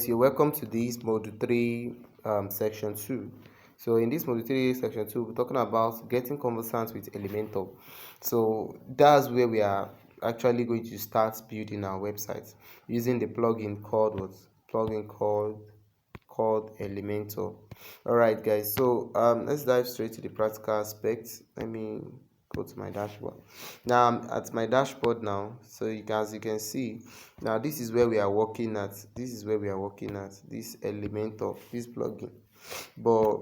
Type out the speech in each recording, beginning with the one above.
You're welcome to this module 3 section 2. So in this module 3 section 2, we're talking about getting conversant with Elementor. So that's where we are actually going to start building our website using the plugin called Elementor. All right guys, so let's dive straight to the practical aspects. Let me go to my dashboard. Now I'm at my dashboard now, so as you can see, now this is where we are working at. This Elementor, this plugin. But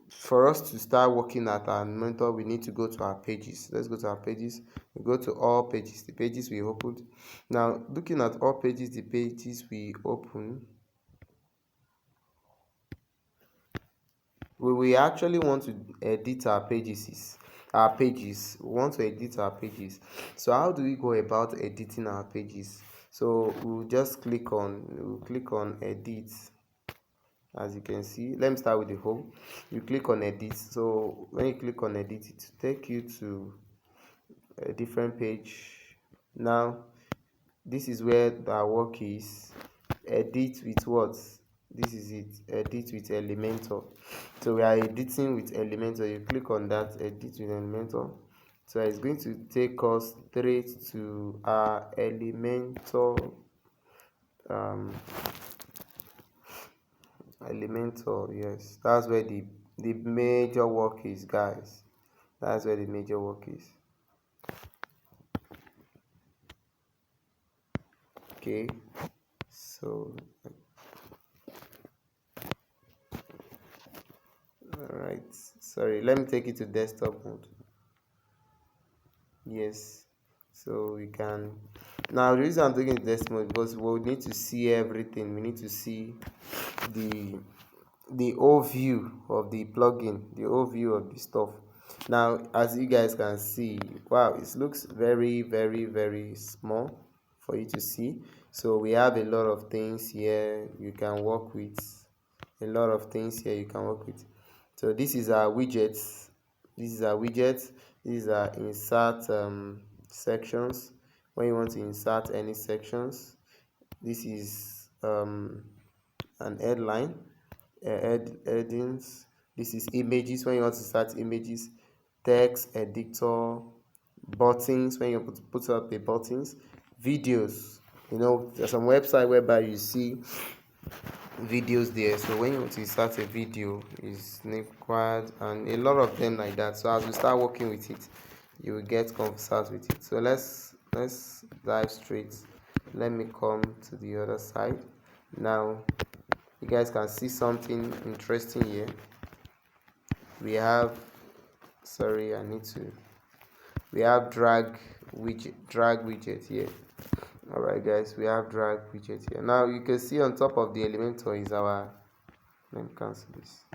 for us to start working at our Elementor, we need to go to our pages. Let's go to our pages. We go to all pages, the pages we opened. Now looking at all pages, the pages we open, we actually want to edit our pages. We want to edit our pages. So how do we go about editing our pages? So we'll just click on edit. As you can see, let me start with the home. You click on edit. So when you click on edit, it will take you to a different page. Now this is where our work is. Edit with what? This is it. Edit with Elementor. So we are editing with Elementor. You click on that, edit with Elementor. So it's going to take us straight to our Elementor. Elementor, yes, that's where the major work is, guys. That's where the major work is. Okay, so alright, sorry, let me take it to desktop mode. Yes, so we can now. The reason I'm taking it desktop mode because we'll need to see everything. We need to see the overview of the plugin, the overview of the stuff. Now as you guys can see, wow, it looks very small for you to see. So we have a lot of things here you can work with. So this is our widgets. This is our insert sections. When you want to insert any sections, this is an headline, headings. This is images. When you want to start images, text editor, buttons. When you put up the buttons, videos. There's some website whereby you see videos there. So when you want to start a video, is required, and a lot of them like that. So as we start working with it, you will get conversant with it. So let's dive straight. Let me come to the other side. Now you guys can see something interesting here. We have we have drag widget here. Alright guys, we have drag widget here. Now you can see on top of the Elementor is our, let me cancel this.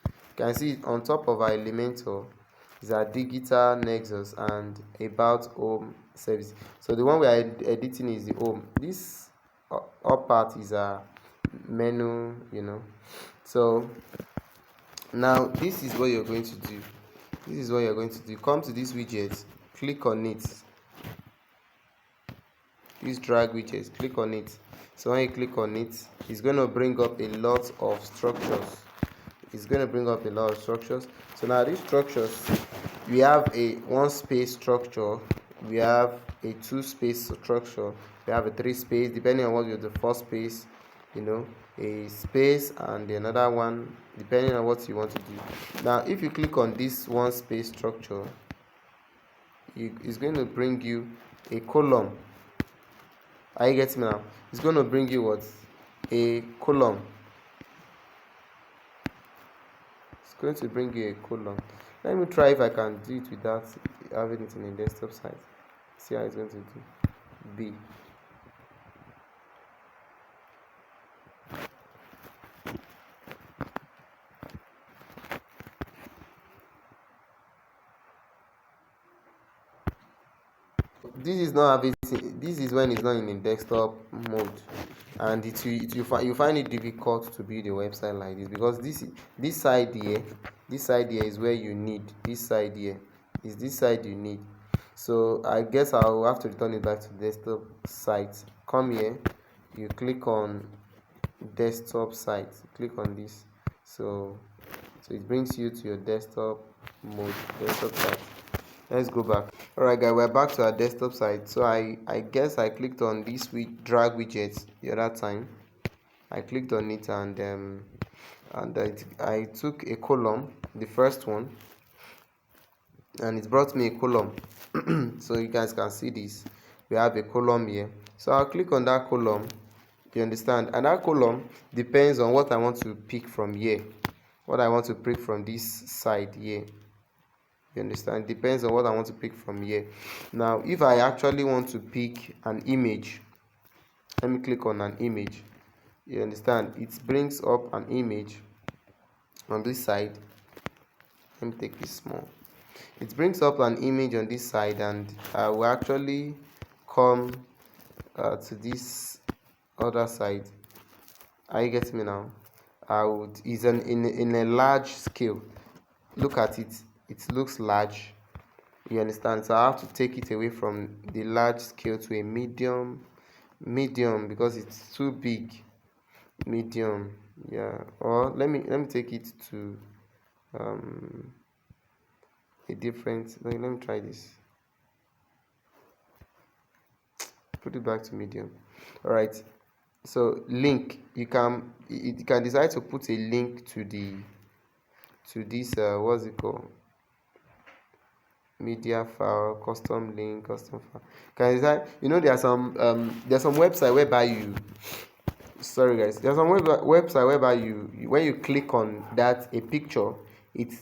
You can see on top of our Elementor is our digital nexus and about home service. So the one we are editing is the home. This up part is our menu, So now this is what you're going to do. Come to this widget, click on it. This drag widget, click on it. So when you click on it, it's going to bring up a lot of structures. So now these structures, we have a 1-space structure, we have a 2-space structure, we have a 3-space, depending on what you're the first space, a space and another one, depending on what you want to do. Now if you click on this 1-space structure, it's going to bring you a column. Are you getting me now? It's going to bring you what? A column. It's going to bring you a column. Let me try if I can do it without having it in a desktop site. See how it's going to do. B. This is when it's not in a desktop mode, and you find it difficult to build a website like this, because this side here is where you need. This side here is this side you need. So I guess I'll have to return it back to the desktop site come here, you click on desktop site, click on this. So it brings you to your desktop mode, desktop site. Let's go back. All right guys, we're back to our desktop site. So I guess I clicked on this drag widget the other time. I clicked on it, and I took a column, the first one, and it brought me a column. So you guys can see this, we have a column here. So I'll click on that column, you understand, and that column depends on what I want to pick from here, what I want to pick from this side here. You understand, depends on what I want to pick from here. Now if I actually want to pick an image, let me click on an image. You understand, it brings up an image on this side. Let me take this small. It brings up an image on this side, and I will actually come to this other side. Are you getting me now? I would is in a large scale. Look at it, it looks large. You understand, so I have to take it away from the large scale to a medium because it's too big. Medium, yeah. Or let me take it to a different, let me try this, put it back to medium. All right, so link, you can decide to put a link to this what's it called, media file, custom link, custom file. Can decide, there are some website whereby you, sorry guys, there's some website whereby you when you click on that a picture, it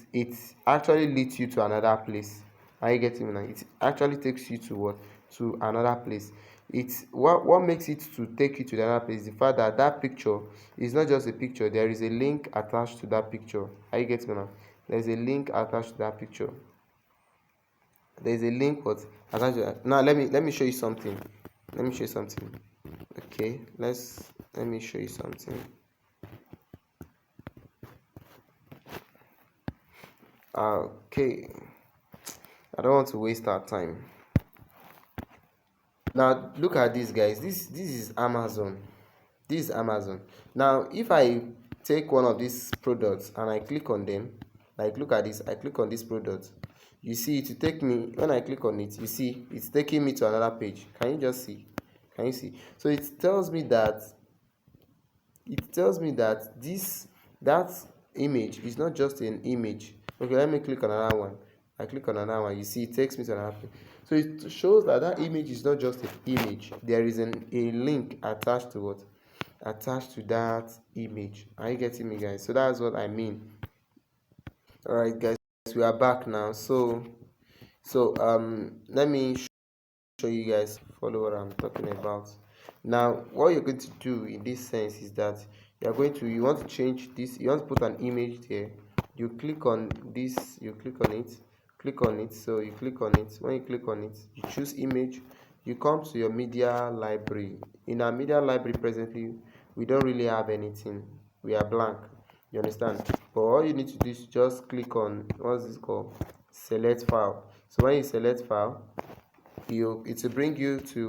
actually leads you to another place. Are you getting me now? It actually takes you to what, to another place. It's what makes it to take you to the other place is the fact that that picture is not just a picture, there is a link attached to that picture. Are you getting me now? There's a link attached to that picture. There's a link what attached to that. Now let me show you something. Okay, let me show you something. Okay, I don't want to waste our time. Now look at this guys, this is Amazon. This is Amazon. Now if I take one of these products and I click on them, like look at this, I click on this product, you see it will take me, when I click on it, you see it's taking me to another page. Can you just see? Can you see? So it tells me that that image is not just an image. Okay, let me click on another one. I click on another one, you see it takes me to another page. So it shows that that image is not just an image, there is a link attached to what, attached to that image. Are you getting me guys? So that's what I mean. All right guys, we are back now. So let me show you guys, follow what I'm talking about. Now what you're going to do in this sense is that you want to change this, you want to put an image there, you click on this, you click on it, so you click on it. When you click on it, you choose image, you come to your media library. In our media library presently, we don't really have anything, we are blank, you understand, but all you need to do is just click on, what's this called, select file. So when you select file, it will bring you to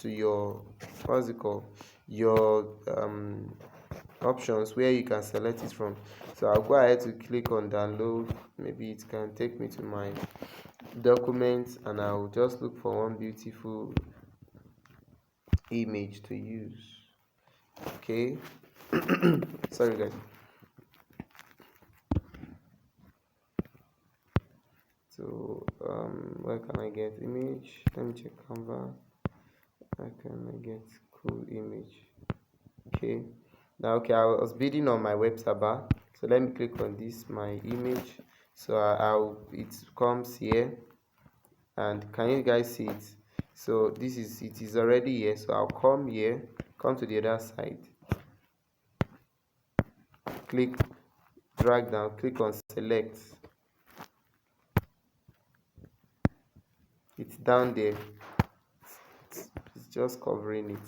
your, what's it called, your options where you can select it from. So I'll go ahead to click on download. Maybe it can take me to my documents, and I'll just look for one beautiful image to use. Okay. Sorry guys. So where can I get image? Let me check Canva. Where can I get cool image? Okay, now okay, I was bidding on my website bar, so let me click on this, my image. So it comes here, and can you guys see it? So it is already here. So I'll come here, come to the other side, click, drag down, click on select. It's down there, it's just covering it.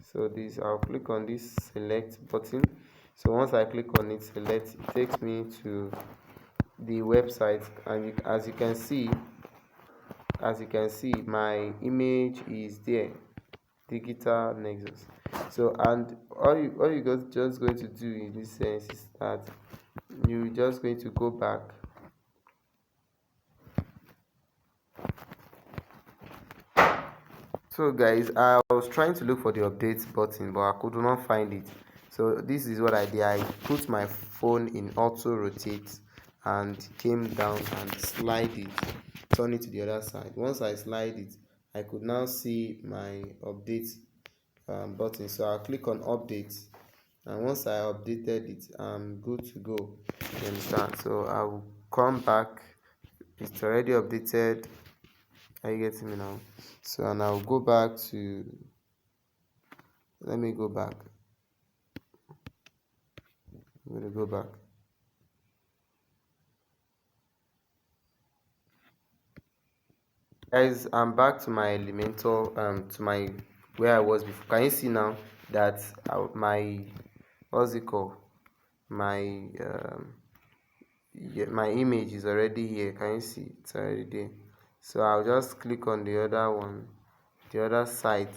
So this, I'll click on this select button. So once I click on it, select, it takes me to the website, and as you can see, as you can see, my image is there, digital nexus. So, and all you just going to do in this sense is that you just going to go back. So guys, I was trying to look for the update button, but I could not find it. So this is what I did. I put my phone in auto rotate and came down and slide it, turn it to the other side. Once I slide it, I could now see my update button. So I'll click on update, and once I updated it, I'm good to go. You understand? So I will come back. It's already updated. Are you getting me now? So, and I'll go back to, let me go back. I'm going to go back. Guys, I'm back to my Elementor, to my, where I was before. Can you see now that my, what's it called? My, yeah, my image is already here. Can you see? It's already there. So I'll just click on the other one, the other side.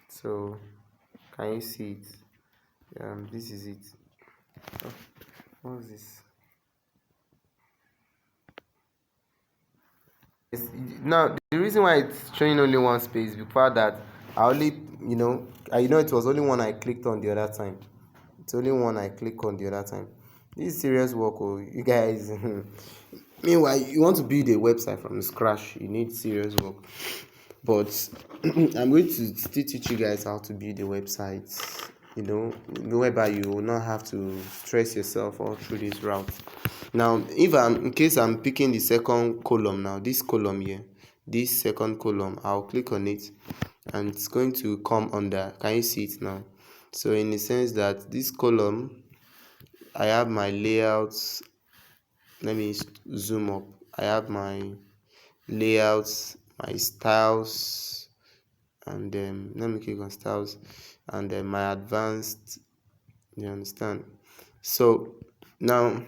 So can you see it? This is it. Oh, what's this? Now the reason why it's showing only one space before that, I only, it was only one I clicked on the other time. It's only one I click on the other time. This is serious work. Oh, you guys. Meanwhile, you want to build a website from scratch, you need serious work. But I'm going to still teach you guys how to build a website, whereby you will not have to stress yourself all through this route. Now, in case I'm picking the second column now, this column here, this second column, I'll click on it and it's going to come under. Can you see it now? So in the sense that this column, I have my layouts. Let me zoom up. I have my layouts, my styles, and then let me click on styles, and then my advanced. You understand? So now,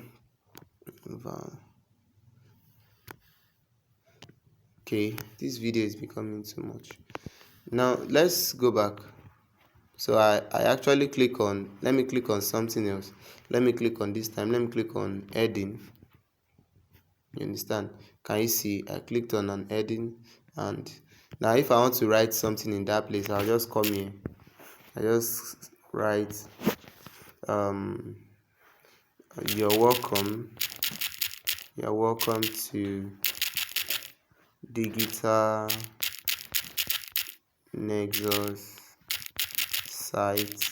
okay, this video is becoming too much. Now let's go back. So I actually click on, let me click on something else. Let me click on this time, let me click on heading. You understand? Can you see? I clicked on an heading, and now if I want to write something in that place, I'll just come here. I just write you're welcome to digital nexus site,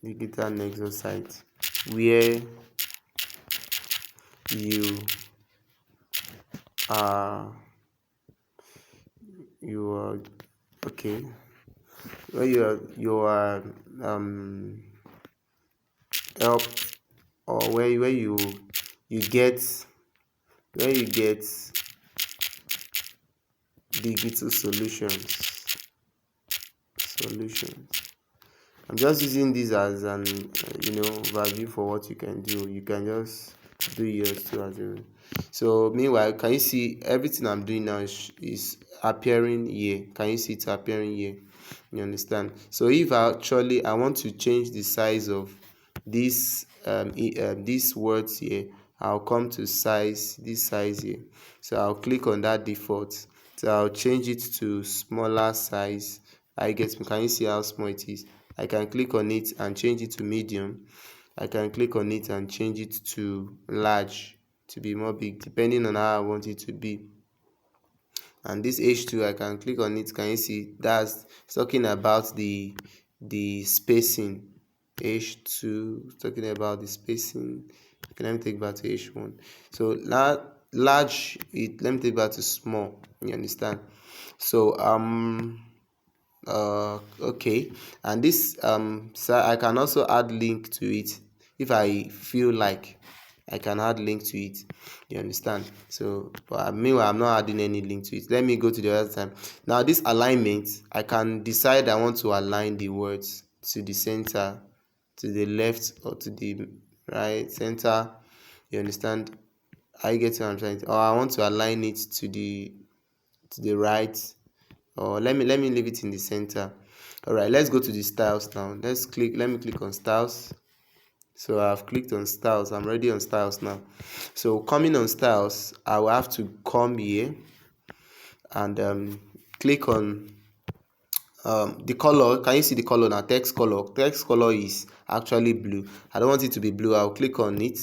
digital nexus site, where you are okay, where you are helped, or you get digital solutions. I'm just using this as an value for what you can do. You can just do yours too as well. So meanwhile, can you see everything I'm doing now is appearing here? Can you see it appearing here? You understand? So if I want to change the size of these words here, I'll come to size, this size here. So I'll click on that default. So I'll change it to smaller size. Can you see how small it is? I can click on it and change it to medium. I can click on it and change it to large, to be more big, depending on how I want it to be. And this H2, I can click on it. Can you see? That's talking about the spacing. H2 talking about the spacing. Okay, let me take back to H1. So large, let me take back to small. You understand? So okay, and this so I can also add link to it if I feel like. I can add link to it. You understand? So but meanwhile, I'm not adding any link to it. Let me go to the other time. Now this alignment, I can decide I want to align the words to the center, to the left, or to the right center. You understand? I get what I'm trying to, or I want to align it to the right, or let me leave it in the center. All right, let's go to the styles now. Let me click on styles. So I've clicked on styles. I'm ready on styles now. So coming on styles, I will have to come here and click on the color. Can you see the color now? Text color is actually blue. I don't want it to be blue. I'll click on it.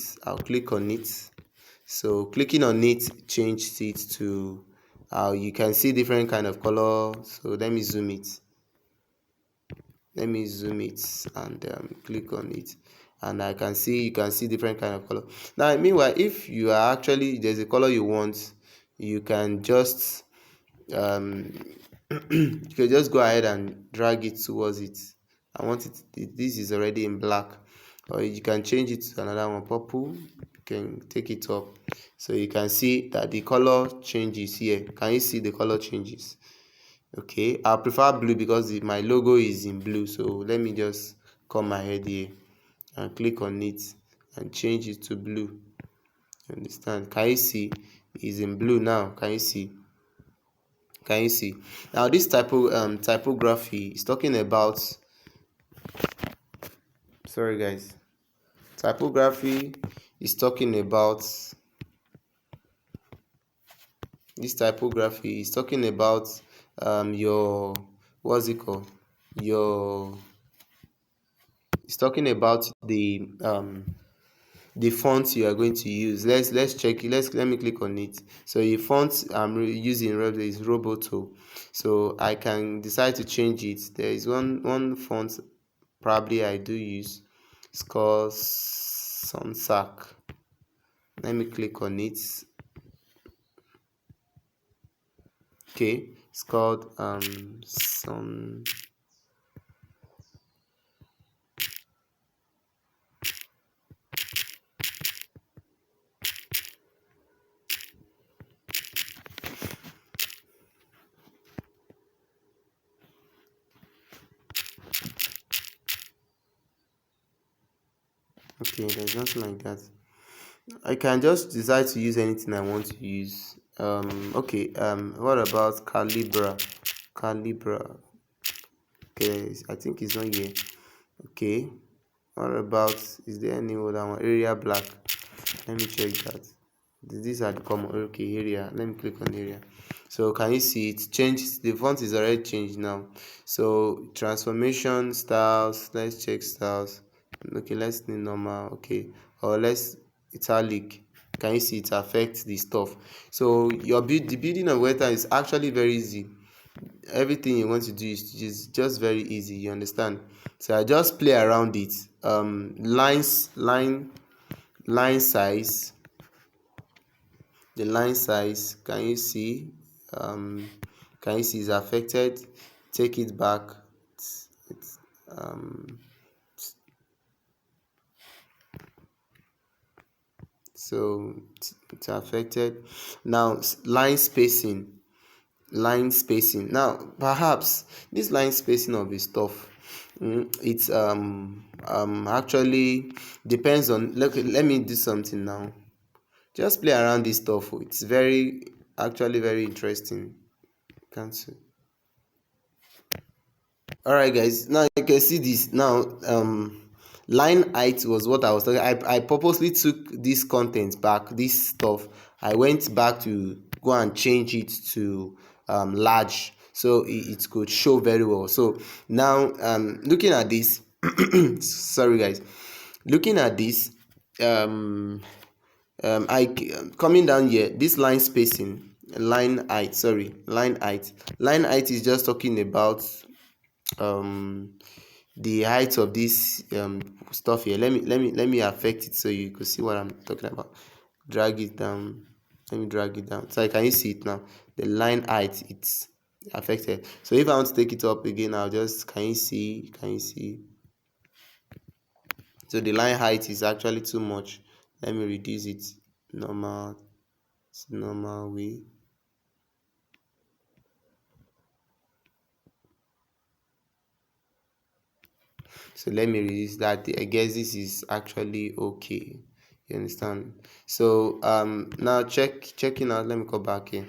So clicking on it changed it to you can see different kind of color. So let me zoom it. And click on it, and you can see different kind of color. Now meanwhile, if you are actually there's a color you want, you can just um you can just go ahead and drag it towards it. I want this is already in black, or you can change it to another one, purple. You can take it up, so you can see that the color changes here. Can you see the color changes? Okay, I prefer blue because my logo is in blue. So let me just come ahead here and click on it and change it to blue. You understand? Can you see? It's in blue now. Can you see? Now this typography is talking about, sorry guys, typography is talking about your, what's it called, your, it's talking about the font you are going to use. Let's check it. Let me click on it. So the font I'm using is Roboto. So I can decide to change it. There is one font probably I do use. It's called Sunsack. Let me click on it. Okay, it's called Sun. Okay, there's nothing like that. I can just decide to use anything I want to use. Okay, what about Calibra? Okay, I think it's not here. Okay, what about, is there any other one? Area black. Let me check that. These are the common. Okay, area. Let me click on area. So can you see it changed? The font is already changed now. So transformation styles. Let's check styles. Okay, let's need normal. Okay, or let's italic. Can you see it affects the stuff? So the building of website is actually very easy. Everything you want to do is just very easy. You understand? So I just play around it. Line size. The line size, can you see? Can you see is affected? Take it back. It's so it's affected. Now line spacing. Now perhaps this line spacing of the stuff, it's actually depends on, let me do something now. Just play around this stuff. It's actually very interesting. Cancel. All right guys, now you can see this now. Line height was what I was talking. I purposely took this content back, this stuff. I went back to go and change it to large, so it could show very well. So now looking at this, sorry guys, looking at this, I coming down here, this line spacing, line height is just talking about the height of this stuff here. Let me affect it so you could see what I'm talking about. Drag it down. Let me drag it down. So can you see it now? The line height, it's affected. So if I want to take it up again, I'll just, can you see? So the line height is actually too much. Let me reduce it normal way. So let me reduce that. I guess this is actually okay. You understand? So now checking out. Let me go back here.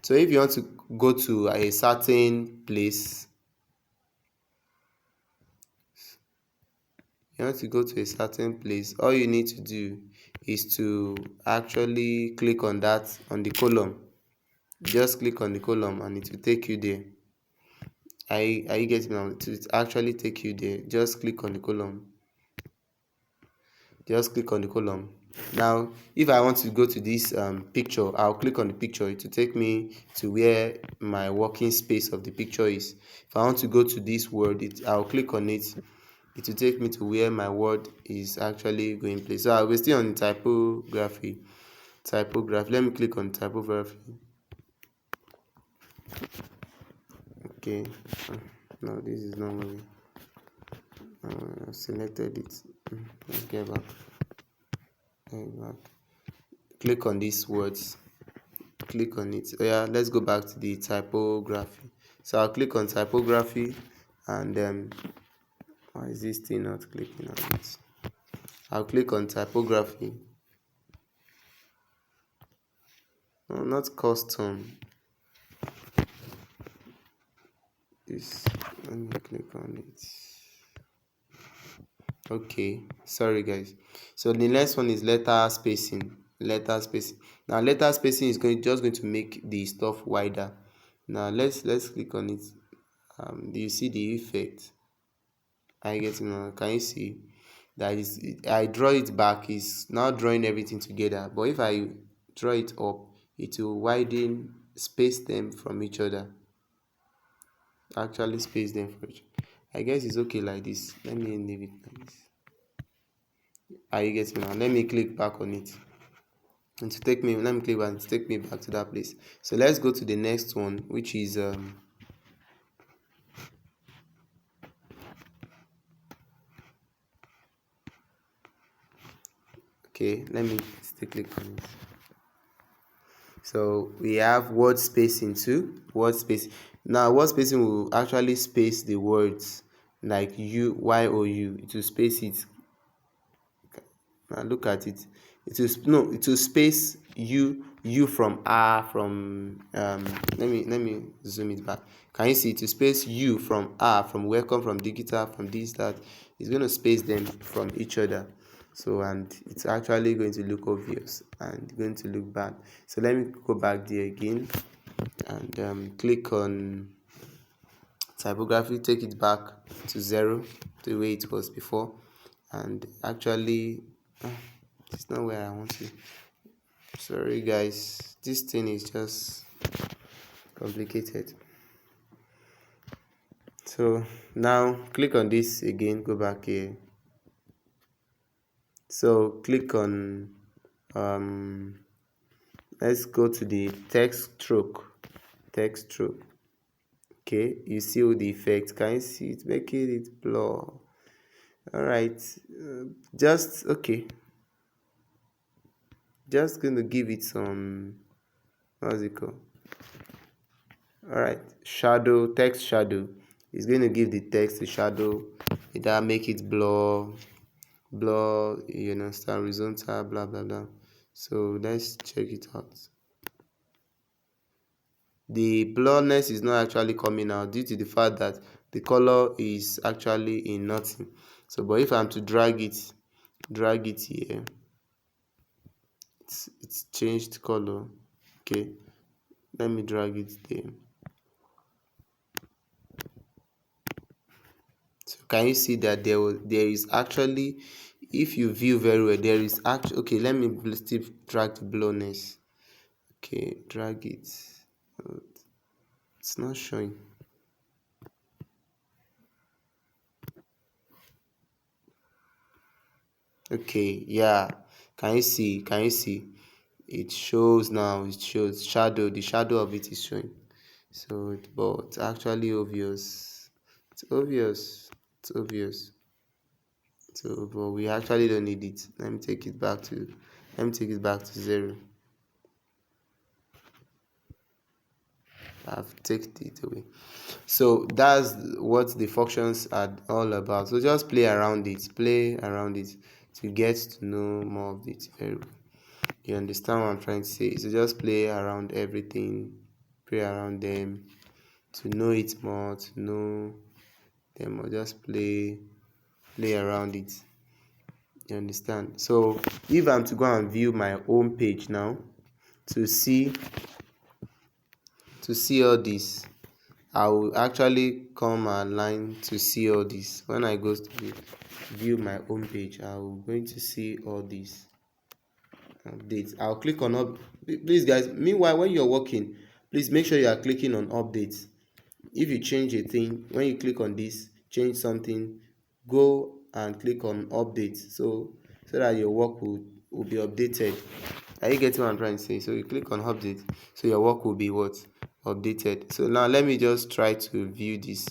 So if you want to go to a certain place, all you need to do is to actually click on that, on the column. Just click on the column and it will take you there. Are you getting now? It will actually take you there. Just click on the column. Now if I want to go to this picture, I'll click on the picture. It will take me to where my working space of the picture is. If I want to go to this word, I'll click on it. It will take me to where my word is actually going place. So I will stay on typography. Let me click on typography. Okay. No, this is not moving. I've selected it. Let's get back. Click on these words. Click on it. Oh yeah, let's go back to the typography. So I'll click on typography, and why is this thing not clicking on it? I'll click on typography. No, not custom. This, let me click on it. Okay, sorry guys. So the next one is letter spacing. Now letter spacing is just going to make the stuff wider. Now let's click on it. Do you see the effect? I get now. Can you see that is, I draw it back, is now drawing everything together, but if I draw it up, it will widen, space them from each other. Actually space them from each other. I guess it's okay like this. Let me leave it like this. Are you getting now? Let me click back on it. And to take me, let me click back to take me back to that place. So let's go to the next one, which is okay, let me still click on it. So we have word spacing too. Word spacing. Now word spacing will actually space the words, like you, y o u. It will space it. Now look at it. It will space you from r, from let me zoom it back. Can you see? It will space you from r, from welcome, from digital, from this, that. It's going to space them from each other. So, and it's actually going to look obvious and going to look bad. So let me go back there again and click on typography, take it back to 0, the way it was before, and actually it's not where I want to. Sorry guys, this thing is just complicated. So now click on this again, go back here. So click on let's go to the text stroke. Okay, you see all the effects. Can you see it? Making it blur. All right, just okay. Just going to give it some, what's it called? All right, shadow, text shadow. It's going to give the text a shadow. Either make it blur, you understand, horizontal, blah blah blah. So let's check it out. The blurriness is not actually coming out due to the fact that the color is actually in nothing. So but if I'm to drag it here, it's changed color. Okay, let me drag it there. So can you see that there is actually, if you view very well, there is actually, okay, let me still drag the blurriness. Okay, drag it. It's not showing. Okay, yeah, can you see? It shows now. It shows shadow. The shadow of it is showing. So but it's actually obvious. It's obvious. So but we actually don't need it. Let me take it back to 0. I've taken it away. So that's what the functions are all about. So just play around it to get to know more of it very well. You understand what I'm trying to say? So just play around everything, play around them to know it more, to know them, or just play around it. You understand? So if I'm to go and view my home page now to see all this, I will actually come online to see all this. When I go to view my home page, I will going to see all these updates. I'll click on up. Please guys, meanwhile when you're working, please make sure you are clicking on updates. If you change a thing, when you click on this, change something, go and click on update, so that your work will be updated. Are you getting what I'm trying to say? So you click on update, so your work will be what? Updated. So now let me just try to view this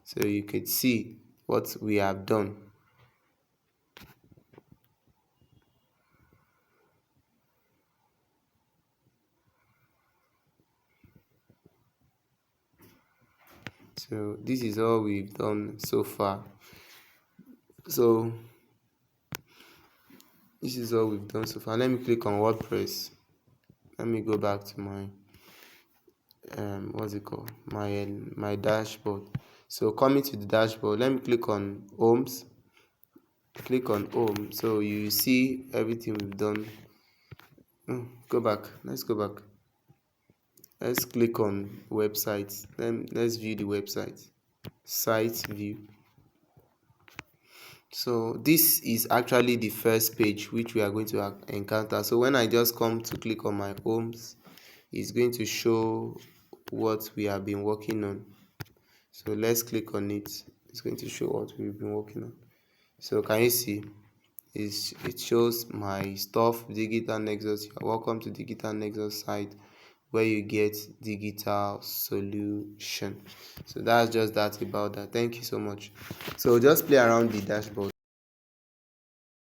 so you could see what we have done. So this is all we've done so far. So this is all we've done so far. Let me click on WordPress. Let me go back to my what's it called, my dashboard. So coming to the dashboard, let me click on homes, click on home, so you see everything we've done. Go back, let's go back, let's click on websites. Let's view the website, site view. So this is actually the first page which we are going to encounter. So when I just come to click on my homes, it's going to show what we have been working on. So let's click on it. It's going to show what we've been working on. So can you see? It shows my stuff, Digital Nexus. You're welcome to Digital Nexus site where you get digital solution. So that's just that about that. Thank you so much. So just play around the dashboard